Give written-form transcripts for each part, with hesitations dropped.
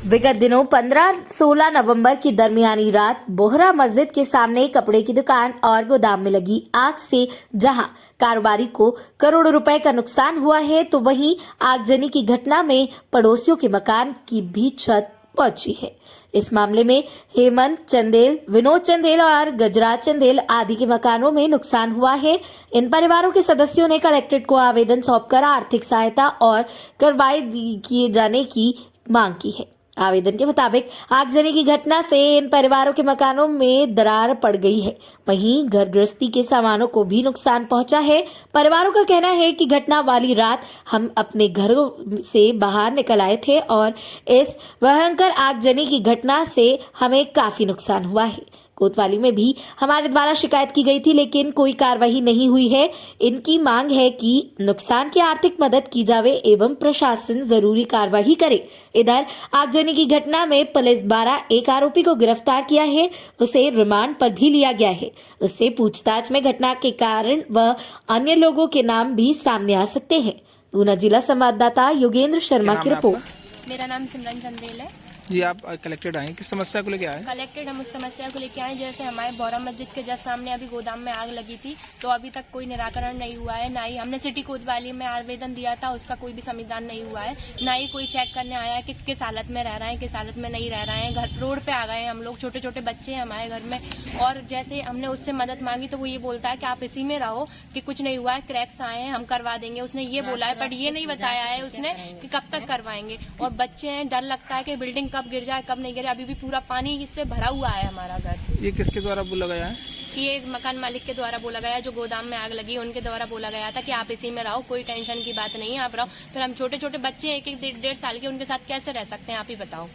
विगत दिनों 15-16 नवंबर की दरमियानी रात बोहरा मस्जिद के सामने कपड़े की दुकान और गोदाम में लगी आग से जहां कारोबारी को करोड़ों रुपए का नुकसान हुआ है, तो वहीं आगजनी की घटना में पड़ोसियों के मकान की भी छत पहुंची है। इस मामले में हेमंत चंदेल, विनोद चंदेल और गजराज चंदेल आदि के मकानों में नुकसान हुआ है। इन परिवारों के सदस्यों ने कलेक्ट्रेट को आवेदन सौंपकर आर्थिक सहायता और कार्रवाई किए जाने की मांग की है। आवेदन के मुताबिक आगजनी की घटना से इन परिवारों के मकानों में दरार पड़ गई है, वहीं घर गृहस्थी के सामानों को भी नुकसान पहुंचा है। परिवारों का कहना है कि घटना वाली रात हम अपने घरों से बाहर निकल आए थे और इस भयंकर आगजनी की घटना से हमें काफी नुकसान हुआ है। कोतवाली में भी हमारे द्वारा शिकायत की गई थी, लेकिन कोई कार्रवाई नहीं हुई है। इनकी मांग है कि नुकसान की आर्थिक मदद की जावे एवं प्रशासन जरूरी कार्रवाई करे। इधर आगजनी की घटना में पुलिस द्वारा एक आरोपी को गिरफ्तार किया है, उसे रिमांड पर भी लिया गया है। उससे पूछताछ में घटना के कारण व अन्य लोगों के नाम भी सामने आ सकते हैं। ऊना जिला संवाददाता योगेंद्र शर्मा की रिपोर्ट। मेरा नाम सिमरन चंदेल है जी। आप कलेक्टेड आए, किस समस्या को लेके आए? कलेक्टेड हम उस समस्या को लेके आए, जैसे हमारे बोहरा मस्जिद के जस्ट सामने अभी गोदाम में आग लगी थी, तो अभी तक कोई निराकरण नहीं हुआ है। ना ही हमने सिटी कोतवाली में आवेदन दिया था, उसका कोई भी संविधान नहीं हुआ है। ना ही कोई चेक करने आया है कि किस हालत में रह रहे हैं, किस हालत में नहीं रह रहे हैं। घर रोड पे आ गए हैं हम लोग, छोटे छोटे बच्चे हैं हमारे घर में। और जैसे हमने उससे मदद मांगी तो वो ये बोलता है कि आप इसी में रहो, कि कुछ नहीं हुआ है, क्रैक्स आए हैं, हम करवा देंगे। उसने ये बोला है, बट ये नहीं बताया है उसने कि कब तक करवाएंगे। और बच्चे हैं, डर लगता है कि बिल्डिंग कब गिर जाए कब नहीं गिरे। अभी भी पूरा पानी इससे भरा हुआ है हमारा घर। ये किसके द्वारा बोला गया है? ये मकान मालिक के द्वारा बोला गया, जो गोदाम में आग लगी उनके द्वारा बोला गया था कि आप इसी में रहो, कोई टेंशन की बात नहीं है, आप रहो। फिर हम छोटे छोटे बच्चे हैं, 1-1 साल के, उनके साथ कैसे रह सकते हैं, आप ही बताओ।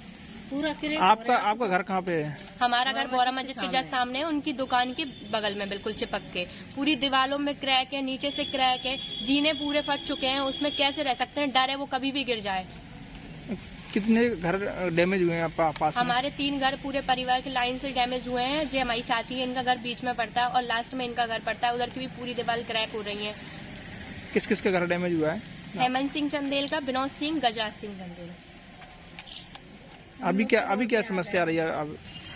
आपका घर कहाँ पे है? हमारा घर बोहरा मस्जिद के जस्ट सामने है, उनकी दुकान के बगल में बिल्कुल चिपक के। पूरी दीवारों में क्रैक है, नीचे से क्रैक है, जीने पूरे फट चुके हैं, उसमें कैसे रह सकते हैं। डर है वो कभी भी गिर जाए। कितने घर डैमेज हुए हैं पास में? हमारे 3 घर पूरे परिवार के लाइन से डैमेज हुए हैं। जो हमारी चाची है, इनका घर बीच में पड़ता है और लास्ट में इनका घर पड़ता है। उधर की भी पूरी दीवार क्रैक हो रही है। किस किस के घर डैमेज हुआ है? हेमंत सिंह चंदेल का, विनोद सिंह, गजराज सिंह चंदेल। अभी क्या समस्या आ रही है?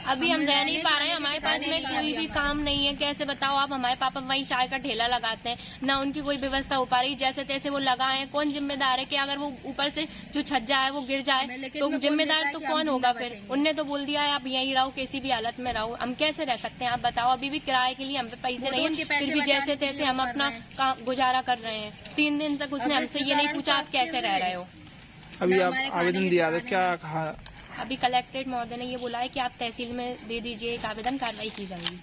अभी हम रह नहीं पा रहे हैं, हमारे पास में कोई भी काम नहीं है। कैसे बताओ आप, हमारे पापा वहीं चाय का ठेला लगाते हैं, ना उनकी कोई व्यवस्था हो पा रही। जैसे तैसे वो लगाए हैं, कौन जिम्मेदार है कि अगर वो ऊपर से जो छज्जा है वो गिर जाए तो जिम्मेदार तो कौन होगा? फिर उनने तो बोल दिया है आप यहीं रहो, किसी भी हालत में रहो। हम कैसे रह सकते हैं आप बताओ? अभी भी किराए के लिए हम पे पैसे नहीं है, फिर भी जैसे तैसे हम अपना गुजारा कर रहे हैं। 3 दिन तक उसने हमसे ये नहीं पूछा आप कैसे रह रहे हो। अभी आप आवेदन दिया था, क्या कहा? अभी कलेक्ट्रेट महोदय ने ये बोला है कि आप तहसील में दे दीजिए एक आवेदन, कार्रवाई की जाएगी।